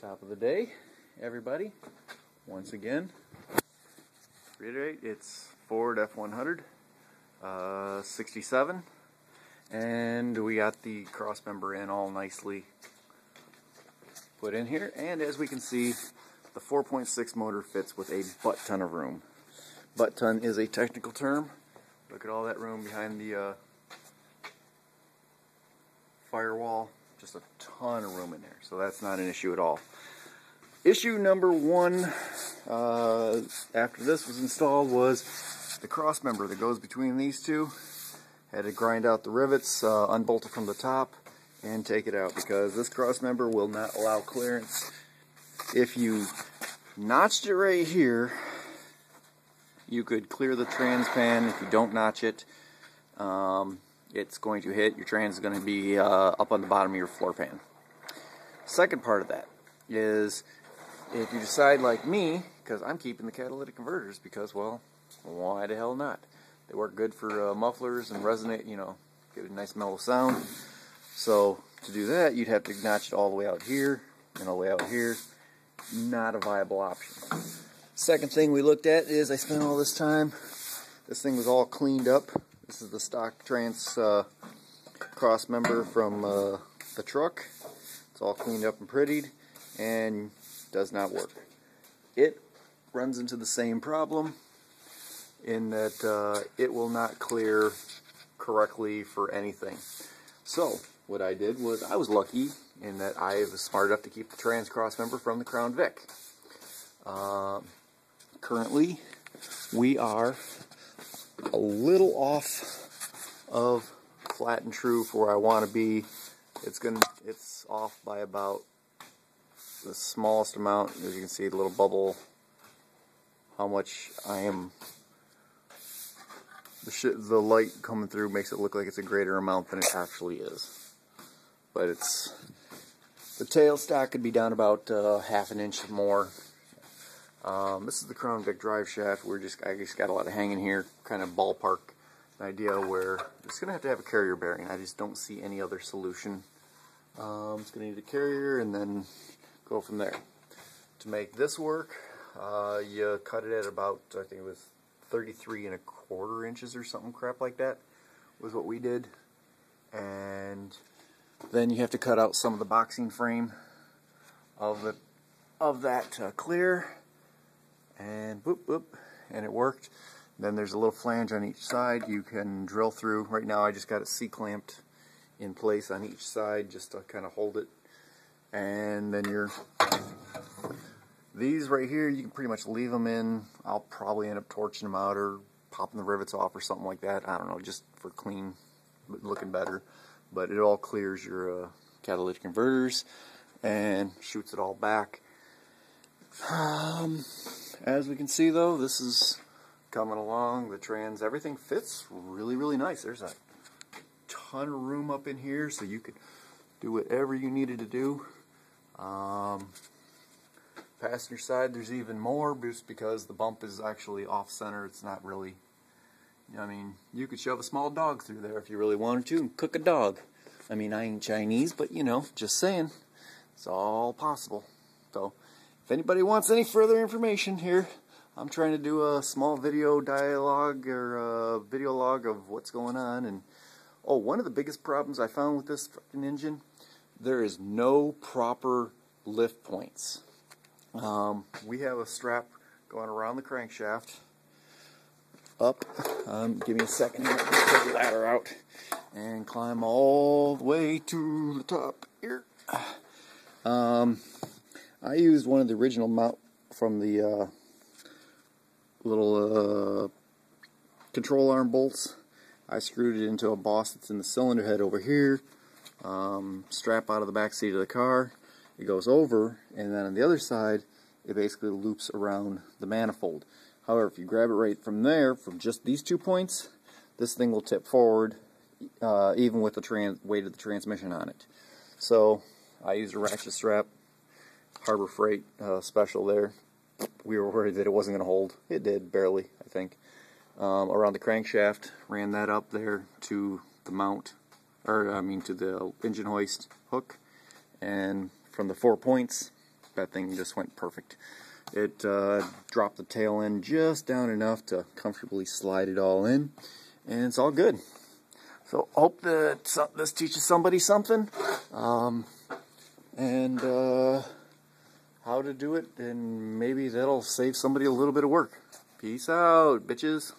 Top of the day, everybody. Once again, reiterate, it's Ford F100 67, and we got the cross member in all nicely put in here, and as we can see, the 4.6 motor fits with a butt ton of room. Butt ton is a technical term. Look at all that room behind the firewall. Just a ton of room in there, so that's not an issue at all. Issue number one after this was installed was the cross member that goes between these two. Had to grind out the rivets, unbolt it from the top, and take it out because this cross member will not allow clearance. If you notched it right here, you could clear the trans pan. If you don't notch it, it's going to hit, your trans is going to be up on the bottom of your floor pan. Second part of that is if you decide like me, because I'm keeping the catalytic converters because, well, why the hell not? They work good for mufflers and resonate, you know, give it a nice mellow sound. So to do that, you'd have to notch it all the way out here and all the way out here. Not a viable option. Second thing we looked at is I spent all this time, this thing was all cleaned up. This is the stock trans cross member from the truck. It's all cleaned up and prettied and does not work. It runs into the same problem in that it will not clear correctly for anything. So what I did was I was lucky in that I was smart enough to keep the trans cross member from the Crown Vic. Currently we are a little off of flat and true for where I want to be. It's off by about the smallest amount. As you can see, the little bubble, how much I am, the light coming through makes it look like it's a greater amount than it actually is. But it's, the tail stock could be down about half an inch more. This is the Crown Vic drive shaft. I just got a lot of hanging here, kind of ballpark an idea where it's going to have a carrier bearing. I just don't see any other solution. It's going to need a carrier and then go from there. To make this work, you cut it at about, I think it was 33¼ inches or something crap like that was what we did. And then you have to cut out some of the boxing frame of that clear. And boop, boop, and it worked. Then there's a little flange on each side you can drill through. Right now I just got it C-clamped in place on each side just to kind of hold it. And then these right here, you can pretty much leave them in. I'll probably end up torching them out or popping the rivets off or something like that. I don't know, just for clean, looking better. But it all clears your catalytic converters and shoots it all back. As we can see though, this is coming along, the trans, everything fits really, really nice. There's a ton of room up in here, so you could do whatever you needed to do. Passenger side, there's even more, just because the bump is actually off-center. It's not really, I mean, you could shove a small dog through there if you really wanted to and cook a dog. I mean, I ain't Chinese, but you know, just saying, it's all possible. So if anybody wants any further information here, I'm trying to do a small video dialogue or a video log of what's going on. And oh, one of the biggest problems I found with this fucking engine, there is no proper lift points. We have a strap going around the crankshaft up. Give me a second here. I'll take the ladder out and climb all the way to the top here. I used one of the original mount from the little control arm bolts. I screwed it into a boss that's in the cylinder head over here. Strap out of the back seat of the car. It goes over, and then on the other side, it basically loops around the manifold. However, if you grab it right from there, from just these 2 points, this thing will tip forward, even with the weight of the transmission on it. So I used a ratchet strap. Harbor Freight special there. We were worried that it wasn't going to hold. It did, barely, I think. Around the crankshaft, ran that up there to the mount, or I mean to the engine hoist hook, and from the 4 points, that thing just went perfect. It dropped the tail end just down enough to comfortably slide it all in, and it's all good. So hope that this teaches somebody something, and how to do it, and maybe that'll save somebody a little bit of work. Peace out, bitches.